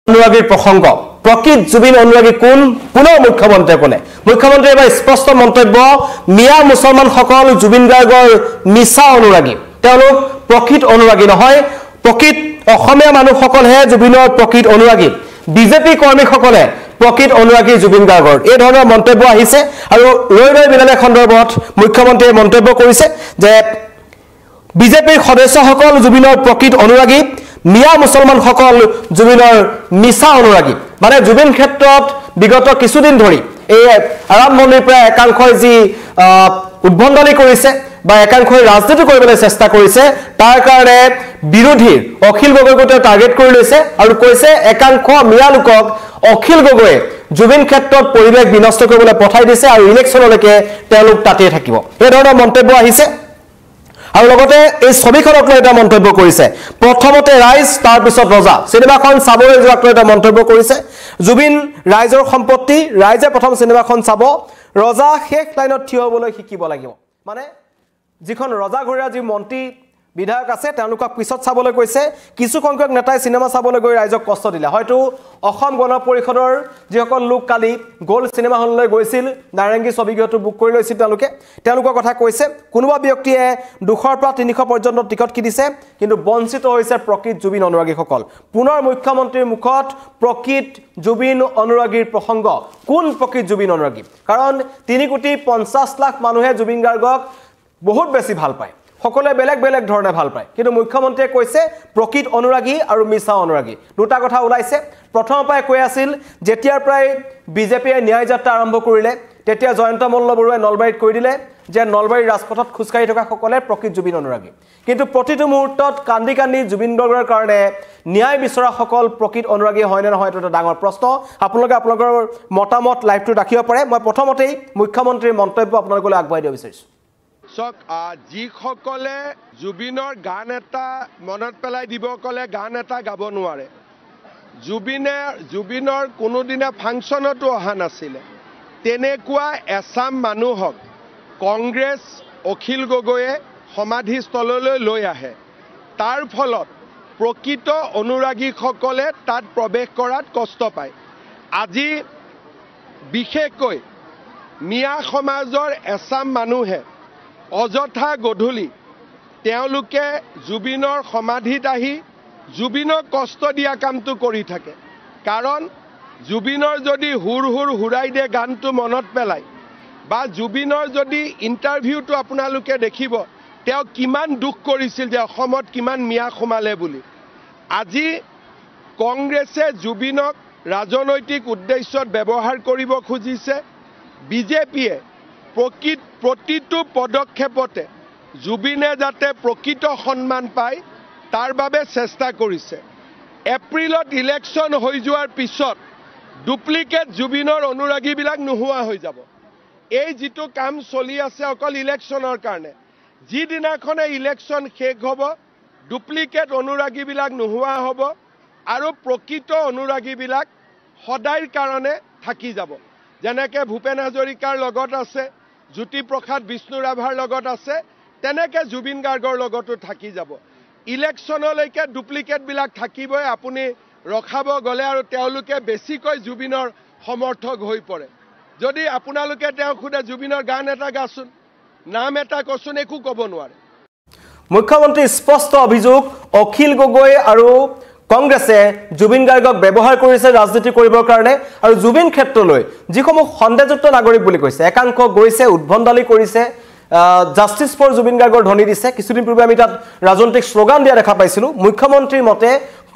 অনুৰাগীৰ প্ৰসংগ প্ৰকৃত জুবিন অনুৰাগী কোন পুনৰ মুখ্যমন্ত্ৰীয়ে ক'লে মুখ্যমন্ত্ৰীয়ে এবাৰ স্পষ্ট মন্তব্য মিয়া মুছলমানসকল জুবিন গাৰ্গৰ মিছা অনুৰাগী তেওঁলোক প্ৰকৃত অনুৰাগী নহয় প্ৰকৃত অসমীয়া মানুহসকলহে জুবিনৰ প্ৰকৃত অনুৰাগী বিজেপি কৰ্মীসকলে প্ৰকৃত অনুৰাগী জুবিন গাৰ্গৰ এই ধৰণৰ মন্তব্য আহিছে আৰু ৰৈ বিনালে সন্দৰ্ভত মুখ্যমন্ত্ৰীয়ে মন্তব্য কৰিছে যে বিজেপিৰ সদস্যসকল জুবিনৰ প্ৰকৃত অনুৰাগী মিয়া মুছলমানসকল জুবিনৰ মিছা অনুৰাগী মানে জুবিন ক্ষেত্ৰত বিগত কিছুদিন ধৰি এই আৰম্ভণিৰ পৰা একাংশই যি উদ্ভণ্ডালি কৰিছে বা একাংশই ৰাজনীতি কৰিবলৈ চেষ্টা কৰিছে তাৰ কাৰণে বিৰোধীৰ অখিল গগৈক টাৰ্গেট কৰি লৈছে আৰু কৈছে একাংশ মিয়া লোকক অখিল গগৈয়ে জুবিন ক্ষেত্ৰত পৰিৱেশ বিনষ্ট কৰিবলৈ পঠাই দিছে আৰু ইলেকশ্যনলৈকে তেওঁলোক তাতেই থাকিব এই ধৰণৰ মন্তব্য আহিছে আৰু লগতে এই ছবিখনক লৈ এটা মন্তব্য কৰিছে প্ৰথমতে ৰাইজ তাৰ পিছত ৰজা সিনেমাখন চাবলৈ যোৱাক লৈ এটা মন্তব্য কৰিছে জুবিন ৰাইজৰ সম্পত্তি ৰাইজে প্ৰথম সিনেমাখন চাব ৰজা শেষ লাইনত থিয় হ'বলৈ শিকিব লাগিব মানে যিখন ৰজা ঘৰীয়া যি মন্ত্ৰী বিধায়ক আছে তেওঁলোকক পিছত চাবলৈ কৈছে কিছু সংখ্যক নেতাই সিনেমা চাবলৈ গৈ ৰাইজক কষ্ট দিলে হয়তো অসম গণ পৰিষদৰ যিসকল লোক কালি গোল সিনেমা হললৈ গৈছিল নাৰেংগী ছবিগৃহটো বুক কৰি লৈছিল তেওঁলোকৰ কথা কৈছে কোনোবা ব্যক্তিয়ে 200 পৰা 300 পৰ্যন্ত টিকট কিনিছে কিন্তু বঞ্চিত হৈছে প্ৰকৃত জুবিন অনুৰাগীসকল পুনৰ মুখ্যমন্ত্ৰীৰ মুখত প্ৰকৃত জুবিন অনুৰাগীৰ প্ৰসংগ কোন প্ৰকৃত জুবিন অনুৰাগী কাৰণ 3,50,00,000 মানুহে জুবিন গাৰ্গক বহুত বেছি ভাল পায় সকলে বেলেগ ধৰণে ভাল পায় কিন্তু মুখ্যমন্ত্ৰীয়ে কৈছে প্ৰকৃত অনুৰাগী আৰু মিছা অনুৰাগী দুটা কথা ওলাইছে প্ৰথমৰ পৰাই কৈ আছিল যেতিয়াৰ প্ৰায় বিজেপিয়ে ন্যায় যাত্ৰা আৰম্ভ কৰিলে তেতিয়া জয়ন্ত মল্লবৰুৱাই নলবাৰীত কৈ দিলে যে নলবাৰীৰ ৰাজপথত খুজকাঢ়ি থকা সকলে প্ৰকৃত জুবিন অনুৰাগী কিন্তু প্ৰতিটো মুহূৰ্তত কান্দি জুবিন গাৰ্গৰ কাৰণে ন্যায় বিচৰা সকল প্ৰকৃত অনুৰাগী হয় নে নহয় এটা ডাঙৰ প্ৰশ্ন আপোনালোকে আপোনালোকৰ মতামত লাইভটো ৰাখিব পাৰে মই প্ৰথমতেই মুখ্যমন্ত্ৰীৰ মন্তব্য আপোনালোকলৈ আগবঢ়াই দিব বিচাৰিছোঁ যিসকলে জুবিনৰ গান এটা মনত পেলাই দিব ক'লে গান এটা গাব নোৱাৰে জুবিনৰ কোনোদিনা ফাংচনতো অহা নাছিলে তেনেকুৱা এছাম মানুহক কংগ্ৰেছ অখিল গগৈয়ে সমাধিস্থললৈ লৈ আহে তাৰ ফলত প্ৰকৃত অনুৰাগীসকলে তাত প্ৰৱেশ কৰাত কষ্ট পায় আজি বিশেষকৈ মিয়া সমাজৰ এছাম মানুহে অযথা গধূলি তেওঁলোকে জুবিনৰ সমাধিত আহি জুবিনক কষ্ট দিয়া কামটো কৰি থাকে কাৰণ জুবিনৰ যদি হুৰ হুৰাই দিয়ে গানটো মনত পেলাই বা জুবিনৰ যদি ইণ্টাৰভিউটো আপোনালোকে দেখিব তেওঁ কিমান দুখ কৰিছিল যে অসমত কিমান মিয়া সোমালে বুলি আজি কংগ্ৰেছে জুবিনক ৰাজনৈতিক উদ্দেশ্যত ব্যৱহাৰ কৰিব খুজিছে বিজেপিয়ে প্ৰতিটো পদক্ষেপতে জুবিনে যাতে প্ৰকৃত সন্মান পায় তাৰ বাবে চেষ্টা কৰিছে এপ্ৰিলত ইলেকশ্যন হৈ যোৱাৰ পিছত ডুপ্লিকেট জুবিনৰ অনুৰাগীবিলাক নোহোৱা হৈ যাব এই যিটো কাম চলি আছে অকল ইলেকশ্যনৰ কাৰণে যিদিনাখনে ইলেকশ্যন শেষ হ'ব ডুপ্লিকেট অনুৰাগীবিলাক নোহোৱা হ'ব আৰু প্ৰকৃত অনুৰাগীবিলাক সদায়ৰ কাৰণে থাকি যাব যেনেকৈ ভূপেন হাজৰিকাৰ লগত আছে জ্যোতিপ্ৰসাদ বিষ্ণু ৰাভাৰ লগত আছে তেনেকৈ জুবিন গাৰ্গৰ লগতো থাকি যাব ইলেকশ্যনলৈকে ডুপ্লিকেটবিলাক থাকিবই আপুনি ৰখাব গ'লে আৰু তেওঁলোকে বেছিকৈ জুবিনৰ সমৰ্থক হৈ পৰে যদি আপোনালোকে তেওঁ খুদে জুবিনৰ গান এটা গাচোন নাম এটা কচোন একো ক'ব নোৱাৰে মুখ্যমন্ত্ৰীৰ স্পষ্ট অভিযোগ অখিল গগৈ আৰু কংগ্ৰেছে জুবিন গাৰ্গক ব্যৱহাৰ কৰিছে ৰাজনীতি কৰিবৰ কাৰণে আৰু জুবিন ক্ষেত্ৰলৈ যিসমূহ সন্দেহযুক্ত নাগৰিক বুলি কৈছে একাংশ গৈছে উদ্ভণ্ডালি কৰিছে জাষ্টিছ ফৰ জুবিন গাৰ্গৰ ধ্বনি দিছে কিছুদিন পূৰ্বে আমি তাত ৰাজনৈতিক শ্লোগান দিয়া দেখা পাইছিলোঁ মুখ্যমন্ত্ৰীৰ মতে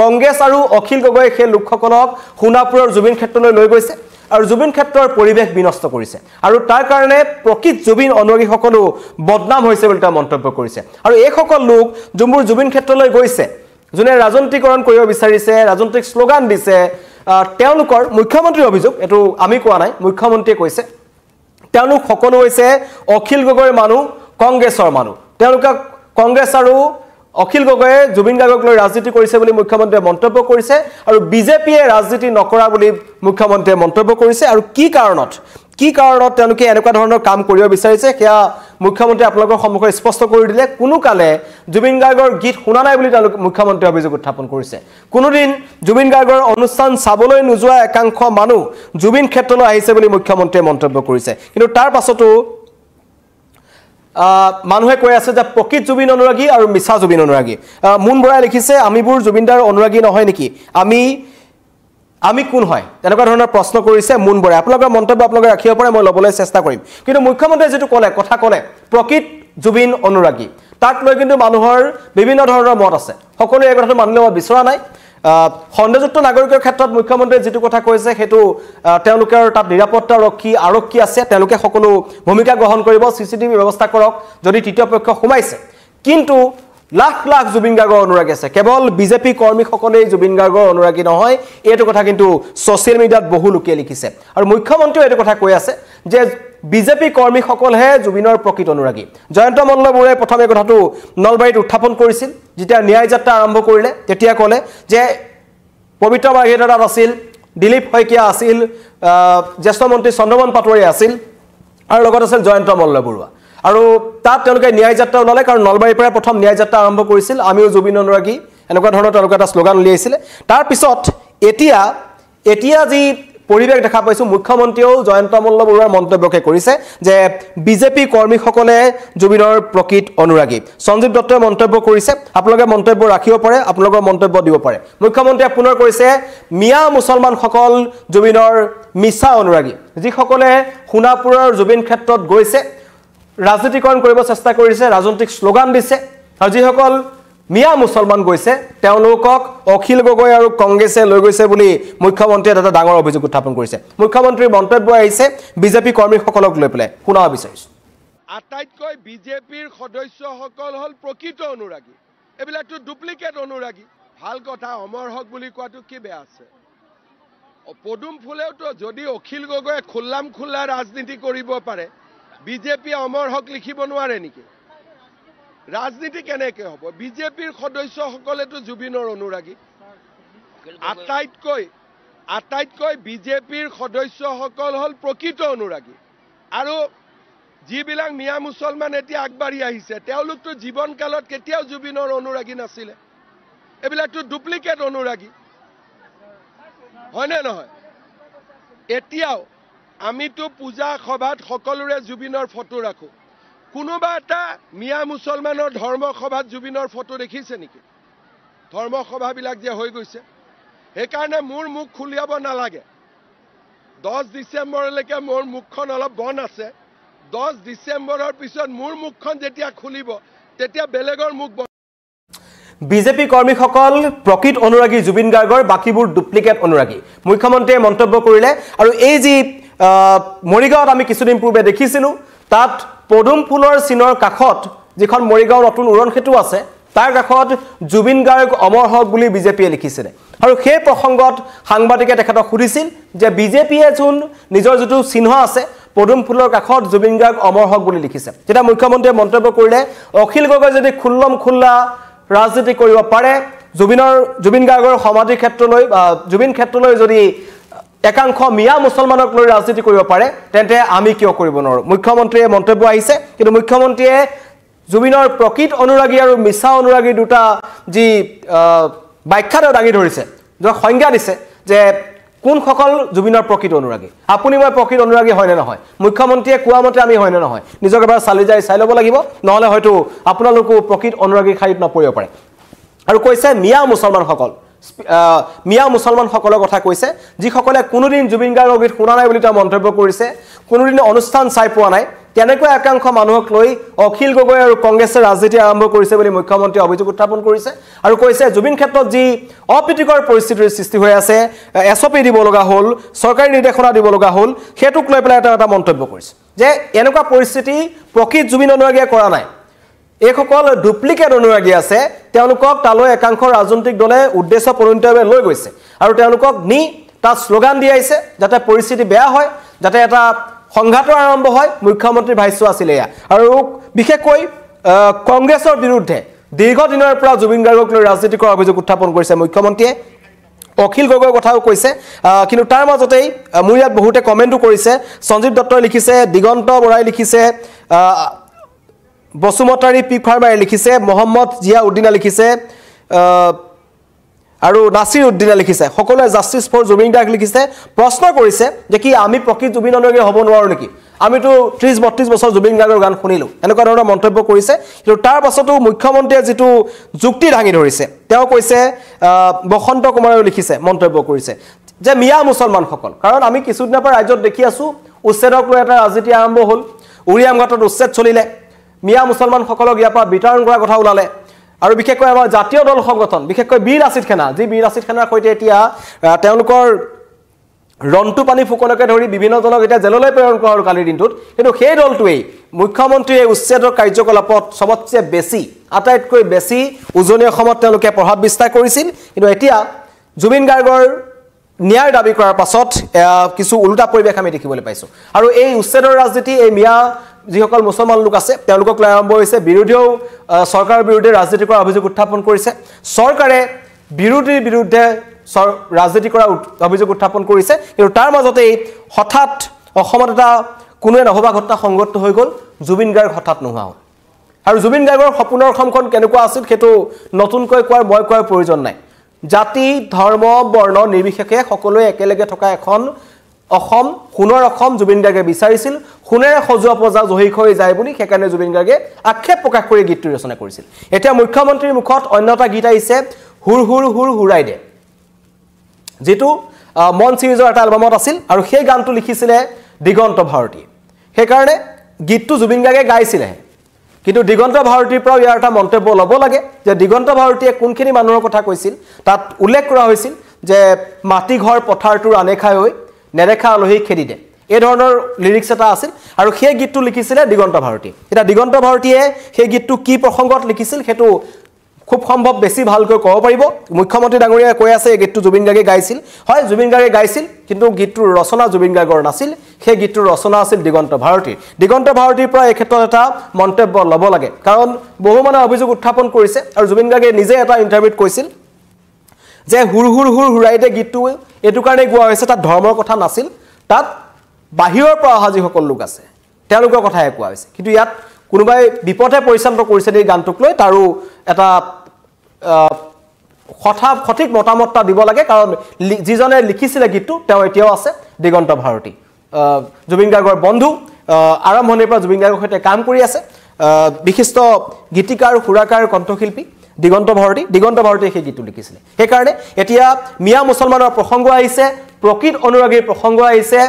কংগ্ৰেছ আৰু অখিল গগৈ সেই লোকসকলক সোণাপুৰৰ জুবিন ক্ষেত্ৰলৈ লৈ গৈছে আৰু জুবিন ক্ষেত্ৰৰ পৰিৱেশ বিনষ্ট কৰিছে আৰু তাৰ কাৰণে প্ৰকৃত জুবিন অনুৰাগীসকলো বদনাম হৈছে বুলি তেওঁ মন্তব্য কৰিছে আৰু এইসকল লোক যোনবোৰ জুবিন ক্ষেত্ৰলৈ গৈছে যোনে ৰাজনীতিকৰণ কৰিব বিচাৰিছে ৰাজনৈতিক শ্লোগান দিছে তেওঁলোকৰ মুখ্যমন্ত্ৰীৰ অভিযোগ এইটো আমি কোৱা নাই মুখ্যমন্ত্ৰীয়ে কৈছে তেওঁলোক সকলো হৈছে অখিল গগৈৰ মানুহ কংগ্ৰেছৰ মানুহ তেওঁলোকক কংগ্ৰেছ আৰু অখিল গগৈয়ে জুবিন গাৰ্গক লৈ ৰাজনীতি কৰিছে বুলি মুখ্যমন্ত্ৰীয়ে মন্তব্য কৰিছে আৰু বিজেপিয়ে ৰাজনীতি নকৰা বুলি মুখ্যমন্ত্ৰীয়ে মন্তব্য কৰিছে আৰু কি কাৰণত কি কাৰণত তেওঁলোকে এনেকুৱা ধৰণৰ কাম কৰিব বিচাৰিছে সেয়া মুখ্যমন্ত্ৰী আপোনালোকৰ সন্মুখত স্পষ্ট কৰি দিলে কোনো কালে জুবিন গাৰ্গৰ গীত শুনা নাই বুলি তেওঁলোকে মুখ্যমন্ত্ৰী অভিযোগ উত্থাপন কৰিছে কোনোদিন জুবিন গাৰ্গৰ অনুষ্ঠান চাবলৈ নোযোৱা একাংশ মানুহ জুবিন ক্ষেত্ৰলৈ আহিছে বুলি মুখ্যমন্ত্ৰীয়ে মন্তব্য কৰিছে কিন্তু তাৰ পাছতো মানুহে কৈ আছে যে প্ৰকৃত জুবিন অনুৰাগী আৰু মিছা জুবিন অনুৰাগী মুন বৰাই লিখিছে আমিবোৰ জুবিনদাৰ অনুৰাগী নহয় নেকি আমি কোন হয় তেনেকুৱা ধৰণৰ প্ৰশ্ন কৰিছে মুন বৰাই আপোনালোকৰ মন্তব্য আপোনালোকে ৰাখিব পাৰে মই ল'বলৈ চেষ্টা কৰিম কিন্তু মুখ্যমন্ত্ৰীয়ে যেটো কথা ক'লে প্ৰকৃত জুবিন অনুৰাগী তাক লৈ কিন্তু মানুহৰ বিভিন্ন ধৰণৰ মত আছে সকলোৱে এই কথাটো মানি ল'ব বিচৰা নাই খণ্ডযুক্ত নাগৰিকৰ ক্ষেত্ৰত মুখ্যমন্ত্ৰীয়ে যেটো কথা কৈছে হেতু তেওঁলোকৰ তাত নিৰাপত্তা আৰক্ষী আছে তেওঁলোকে সকলো ভূমিকা গ্ৰহণ কৰিব সিসিটিভি ব্যৱস্থা কৰক যদি তৃতীয় পক্ষ সোমাইছে কিন্তু লাখ লাখ জুবিন গাৰ্গৰ অনুৰাগী আছে কেৱল বিজেপি কৰ্মীসকলেই জুবিন গাৰ্গৰ অনুৰাগী নহয় এইটো কথা কিন্তু সোশ্যাল মিডিয়াত বহু লোকে লিখিছে আৰু মুখ্যমন্ত্ৰীয়ে এইটো কথা কৈ আছে যে বিজেপি কৰ্মীসকলহে জুবিনৰ প্ৰকৃত অনুৰাগী জয়ন্ত মল্লবুৰে প্ৰথমে কথাটো নলবাৰীত উত্থাপন কৰিছিল যেতিয়া ন্যায় যাত্ৰা আৰম্ভ কৰিলে তেতিয়া ক'লে যে পবিত্ৰ বাগিদাত আছিল দিলীপ শইকীয়া আছিল জ্যেষ্ঠ মন্ত্ৰী চন্দ্ৰমন পাটোৱাৰী আছিল আৰু লগত আছিল জয়ন্ত মল্লবৰুৱা আৰু তাত তেওঁলোকে ন্যায় যাত্ৰা ওলালে কাৰণ নলবাৰীৰ পৰা প্ৰথম ন্যায় যাত্ৰা আৰম্ভ কৰিছিল আমিও জুবিন অনুৰাগী এনেকুৱা ধৰণৰ তেওঁলোকে এটা শ্লোগান উলিয়াইছিল তাৰ পিছত এতিয়া যি পৰিবেশ দেখা পাইছো মুখ্যমন্ত্ৰীও জয়ন্ত মল্লবৰুৱাৰ মন্তব্যকে কৰিছে যে বিজেপি কৰ্মীসকলে জুবিনৰ প্ৰকৃত অনুৰাগী সঞ্জীৱ দত্তই মন্তব্য কৰিছে আপোনালোকে মন্তব্য ৰাখিব পাৰে আপোনালোকৰ মন্তব্য দিব পাৰে মুখ্যমন্ত্ৰীয়ে পুনৰ কৈছে মিয়া মুছলমানসকল জুবিনৰ মিছা অনুৰাগী যিসকলে সোণাপুৰৰ জুবিন ক্ষেত্ৰত গৈছে ৰাজনীতিকৰণ কৰিব চেষ্টা কৰিছে ৰাজনৈতিক শ্লোগান দিছে আৰু যিসকল মিয়া মুছলমান গৈছে তেওঁলোকক অখিল গগৈ আৰু কংগ্ৰেছে লৈ গৈছে বুলি মুখ্যমন্ত্ৰীয়ে এটা ডাঙৰ অভিযোগ উত্থাপন কৰিছে মুখ্যমন্ত্ৰীৰ মন্তব্য আহিছে বিজেপি কৰ্মীসকলক লৈ পেলাই শুনাব বিচাৰিছো আটাইতকৈ বিজেপিৰ সদস্যসকল হল প্ৰকৃত অনুৰাগী এবিলাকটো ডুপ্লিকেট অনুৰাগী ভাল কথা অমৰ হক বুলি কোৱাটো কি বেয়া আছে পদুম ফুলেওতো যদি অখিল গগৈয়ে খোল্লা ৰাজনীতি কৰিব পাৰে বিজেপি অমৰ হক লিখিব নোৱাৰে নেকি ৰাজনীতি কেনেকৈ হ'ব বিজেপিৰ সদস্যসকলেতো জুবিনৰ অনুৰাগী আটাইতকৈ বিজেপিৰ সদস্যসকল হল প্ৰকৃত অনুৰাগী আৰু যিবিলাক মিয়া মুছলমান এতিয়া আগবাঢ়ি আহিছে তেওঁলোকতো জীৱনকালত কেতিয়াও জুবিনৰ অনুৰাগী নাছিলে এবিলাকতো ডুপ্লিকেট অনুৰাগী হয়নে নহয় এতিয়াও আমিতো পূজা সভাত সকলোৰে জুবিনৰ ফটো ৰাখো কোনোবা এটা মিয়া মুছলমানৰ ধৰ্ম সভাত জুবিনৰ ফটো দেখিছে নেকি ধৰ্ম সভাবিলাক যে হৈ গৈছে সেইকাৰণে মোৰ মুখ খুলিয়াব নালাগে 10 ডিসেম্বৰলৈকে মোৰ মুখখন অলপ বন্ধ আছে 10 ডিসেম্বৰৰ পিছত মোৰ মুখখন যেতিয়া খুলিব তেতিয়া বেলেগৰ মুখ বিজেপি কৰ্মীসকল প্ৰকৃত অনুৰাগী জুবিন গাৰ্গৰ বাকিবোৰ ডুপ্লিকেট অনুৰাগী মুখ্যমন্ত্ৰীয়ে মন্তব্য কৰিলে আৰু এই যি মৰিগাঁৱত আমি কিছুদিন পূৰ্বে দেখিছিলো তাত পদুম ফুলৰ চিনৰ কাখত যিখন মৰিগাঁও নতুন উৰণ সেতু আছে তাৰ কাখত জুবিন গাৰ্গ অমৰ হক বুলি বিজেপিয়ে লিখিছিল আৰু সেই প্ৰসংগত সাংবাদিকে তেখেতক সুধিছিল যে বিজেপিয়ে যোন নিজৰ যেটো চিহ্ন আছে পদুম ফুলৰ কাখত জুবিন গাৰ্গ অমৰ হক বুলি লিখিছে যেটা মুখ্যমন্ত্ৰীয়ে মন্তব্য কৰিলে অখিল গগৈ যদি খুল্লা ৰাজনীতি কৰিব পাৰে জুবিন গাৰ্গৰ সমাধি ক্ষেত্ৰলৈ জুবিন ক্ষেত্ৰলৈ যদি একাংশ মিয়া মুছলমানক লৈ ৰাজনীতি কৰিব পাৰে তেন্তে আমি কিয় কৰিব নোৱাৰো মুখ্যমন্ত্ৰীয়ে মন্তব্য আহিছে কিন্তু মুখ্যমন্ত্ৰীয়ে জুবিনৰ প্ৰকৃত অনুৰাগী আৰু মিছা অনুৰাগী দুটা যি ব্যাখ্যা দাঙি ধৰিছে যে সংজ্ঞা দিছে যে কোন সকল জুবিনৰ প্ৰকৃত অনুৰাগী আপুনি মই প্ৰকৃত অনুৰাগী হয় নে নহয় মুখ্যমন্ত্ৰীয়ে কোৱা মতে আমি হয় নে নহয় নিজকে এবাৰ চাই ল'ব লাগিব নহলে হয়তো আপোনালোকো প্ৰকৃত অনুৰাগী খাইত নপৰিব পাৰে আৰু কৈছে মিয়া মুছলমানসকলৰ কথা কৈছে যিসকলে কোনোদিন জুবিন গাৰ্গৰ গীত শুনা নাই বুলি তেওঁ মন্তব্য কৰিছে কোনোদিন অনুষ্ঠান চাই পোৱা নাই তেনেকৈ একাংশ মানুহক লৈ অখিল গগৈ আৰু কংগ্ৰেছে ৰাজনীতি আৰম্ভ কৰিছে বুলি মুখ্যমন্ত্ৰীয়ে অভিযোগ উত্থাপন কৰিছে আৰু কৈছে জুবিন ক্ষেত্ৰত যি অপ্ৰীতিকৰ পৰিস্থিতিৰ সৃষ্টি হৈ আছে এছপি দিব লগা হ'ল চৰকাৰী নিৰ্দেশনা দিব লগা হ'ল হেতুক লৈ পেলাই এটা মন্তব্য কৰিছে যে এনেকুৱা পৰিস্থিতি প্ৰকৃত জুবিন অনুৰাগীয়ে কৰা নাই এইসকল ডুপ্লিকেট অনুৰাগী আছে তেওঁলোকক তালৈ একাংশ ৰাজনৈতিক দলে উদ্দেশ্য প্ৰণীতভাৱে লৈ গৈছে আৰু তেওঁলোকক নি তাত শ্লোগান দিয়াইছে যাতে পৰিস্থিতি বেয়া হয় যাতে এটা সংঘাতৰ আৰম্ভ হয় মুখ্যমন্ত্ৰী ভাষ্য আছিল এয়া আৰু বিশেষকৈ কংগ্ৰেছৰ বিৰুদ্ধে দীৰ্ঘদিনৰ পৰা জুবিন গাৰ্গক লৈ ৰাজনীতি কৰাৰ অভিযোগ উত্থাপন কৰিছে মুখ্যমন্ত্ৰীয়ে অখিল গগৈৰ কথাও কৈছে কিন্তু তাৰ মাজতেই মোৰ ইয়াত বহুতে কমেণ্টো কৰিছে সঞ্জীৱ দত্তই লিখিছে দিগন্ত বৰাই লিখিছে বসুমতাৰী পি ফাৰ্মাই লিখিছে মোহাম্মদ জিয়া উদ্দিনে লিখিছে আৰু নাছিৰ উদ্দিনে লিখিছে সকলোৱে জাষ্টিস ফৰ জুবিন দাক লিখিছে প্ৰশ্ন কৰিছে যে কি আমি প্ৰকৃত জুবিন অনুৰাগী হ'ব নোৱাৰো নেকি আমিতো 30-32 বছৰ জুবিন গাৰ্গৰ গান শুনিলো এনেকুৱা ধৰণৰ মন্তব্য কৰিছে কিন্তু তাৰ পাছতো মুখ্যমন্ত্ৰীয়ে যেটো যুক্তি দাঙি ধৰিছে তেওঁ কৈছে বসন্ত কুমাৰেও লিখিছে মন্তব্য কৰিছে যে মিয়া মুছলমান সকল কাৰণ আমি কিছুদিনৰ পৰা ৰাজ্যত দেখি আছো উচ্ছেদক লৈ এটা ৰাজনীতি আৰম্ভ হ'ল উৰিয়াম ঘাটত উচ্ছেদ চলিলে মিয়া মুছলমান সকলক ইয়াৰ পৰা বিতৰণ কৰাৰ কথা ওলালে আৰু বিশেষকৈ আমাৰ জাতীয় দল সংগঠন বিশেষকৈ বীৰ আছিত খানা যি বীৰ আছিত খানাৰ সৈতে এতিয়া তেওঁলোকৰ ৰন্টু পানী ফুকনকে ধৰি বিভিন্ন জনক এতিয়া জেললৈ প্ৰেৰণ কৰা হ'ল কালিৰ দিনটোত কিন্তু সেই দলটোৱেই মুখ্যমন্ত্ৰীয়ে উচ্ছেদৰ কাৰ্যকলাপত সবতছে বেছি আটাইতকৈ বেছি উজনি অসমত তেওঁলোকে প্ৰভাৱ বিস্তাৰ কৰিছিল কিন্তু এতিয়া জুবিন গাৰ্গৰ ন্যায় দাবী কৰাৰ পাছত কিছু উল্টা পৰিৱেশ আমি দেখিবলৈ পাইছো আৰু এই উচ্ছেদৰ ৰাজনীতি এই মিয়া যিসকল মুছলমান লোক আছে তেওঁলোকক লৈ আৰম্ভ হৈছে বিৰোধীও চৰকাৰৰ বিৰুদ্ধে ৰাজনীতি কৰাৰ অভিযোগ উত্থাপন কৰিছে চৰকাৰে বিৰোধীৰ বিৰুদ্ধে ৰাজনীতি কৰাৰ অভিযোগ উত্থাপন কৰিছে কিন্তু তাৰ মাজতে হঠাৎ অসমত এটা কোনোৱে নহবা ঘটনা সংঘটিত হৈ গ'ল জুবিন গাৰ্গ হঠাৎ নোহোৱা হ'ল আৰু জুবিন গাৰ্গৰ সপোনৰ অসমখন কেনেকুৱা আছিল সেইটো নতুনকৈ কোৱাৰ মই কোৱাৰ প্ৰয়োজন নাই জাতি ধৰ্ম বৰ্ণ নিৰ্বিশেষে সকলোৱে একেলগে থকা এখন অসম সোণৰ অসম জুবিন গাৰ্গে বিচাৰিছিল সোণেৰে সজোৱা পজা জহি হৈ যায় বুলি সেইকাৰণে জুবিন গাৰ্গে আক্ষেপ প্ৰকাশ কৰি গীতটো ৰচনা কৰিছিল এতিয়া মুখ্যমন্ত্ৰীৰ মুখত অন্যটা গীত আহিছে হুৰ হুৰ হুৰ হুৰাই দে যেটো মন সিৰিজৰ এটা এলবামত আছিল আৰু সেই গানটো লিখিছিলে দিগন্ত ভাৰতী সেইকাৰণে গীতটো জুবিন গাৰ্গে গাইছিলে কিন্তু দিগন্ত ভাৰতীৰ পৰা ইয়াৰ এটা মন্তব্য ল'ব লাগে যে দিগন্ত ভাৰতীয়ে কোনখিনি মানুহৰ কথা কৈছিল তাত উল্লেখ কৰা হৈছিল যে মাটি ঘৰ পথাৰটোৰ আনে খাই হৈ নেৰেখা আলহী খেদি দে এই ধৰণৰ লিৰিক্স এটা আছিল আৰু সেই গীতটো লিখিছিলে দিগন্ত ভাৰতী এটা দিগন্ত ভাৰতীয়ে সেই গীতটো কি প্ৰসংগত লিখিছিল হেতু খুব সম্ভৱ বেছি ভালকৈ ক'ব পাৰিব মুখ্যমন্ত্ৰী ডাঙৰীয়াই কৈ আছে এই গীতটো জুবিন গাৰ্গে গাইছিল হয় জুবিন গাৰ্গে গাইছিল কিন্তু গীতটোৰ ৰচনা জুবিন গাৰ্গৰ নাছিল সেই গীতটোৰ ৰচনা আছিল দিগন্ত ভাৰতীৰ পৰা এই ক্ষেত্ৰত এটা মন্তব্য ল'ব লাগে কাৰণ বহু মানুহে অভিযোগ উত্থাপন কৰিছে আৰু জুবিন গাৰ্গে নিজে এটা ইণ্টাৰভিউত কৈছিল যে হুৰ হুৰ হুৰ হুৰাই দে গীতটো এটো কাৰণে গোৱা হৈছে তাত ধৰ্মৰ কথা নাছিল তাত বাহিৰৰ পৰা অহা যিসকল লোক আছে তেওঁলোকৰ কথাই কোৱা হৈছে কিন্তু ইয়াত কোনোবাই বিপদে পৰিচালিত কৰিছে এই গানটোক লৈ তাৰো এটা সঠিক মতামত দিব লাগে কাৰণ যিজনে লিখিছিলে গীতটো তেওঁ এতিয়াও আছে দিগন্ত ভাৰতী জুবিন গাৰ্গৰ বন্ধু আৰম্ভণিৰ পৰা জুবিন গাৰ্গৰ সৈতে কাম কৰি আছে বিশিষ্ট গীতিকাৰ সুৰাকাৰ কণ্ঠশিল্পী দিগন্ত ভাৰতীয়ে সেই গীতটো লিখিছিলে সেইকাৰণে এতিয়া মিয়া মুছলমানৰ প্ৰসংগ আহিছে প্ৰকৃত অনুৰাগীৰ প্ৰসংগ আহিছে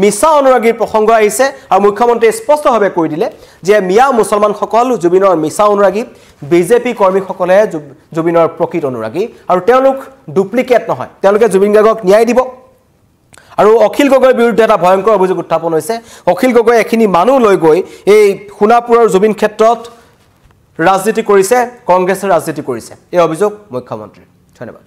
মিছা অনুৰাগীৰ প্ৰসংগ আহিছে আৰু মুখ্যমন্ত্ৰীয়ে স্পষ্টভাৱে কৈ দিলে যে মিয়া মুছলমান সকল জুবিনৰ মিছা অনুৰাগী বিজেপি কৰ্মীসকলে জুবিনৰ প্ৰকৃত অনুৰাগী আৰু তেওঁলোক ডুপ্লিকেট নহয় তেওঁলোকে জুবিন গাৰ্গক ন্যায় দিব আৰু অখিল গগৈৰ বিৰুদ্ধে এটা ভয়ংকৰ অভিযোগ উত্থাপন হৈছে অখিল গগৈ এখিনি মানুহ লৈ গৈ এই সোণাপুৰৰ জুবিন ক্ষেত্ৰত ৰাজনীতি কৰিছে কংগ্ৰেছে ৰাজনীতি কৰিছে এই অভিযোগ মুখ্যমন্ত্ৰীৰ ধন্যবাদ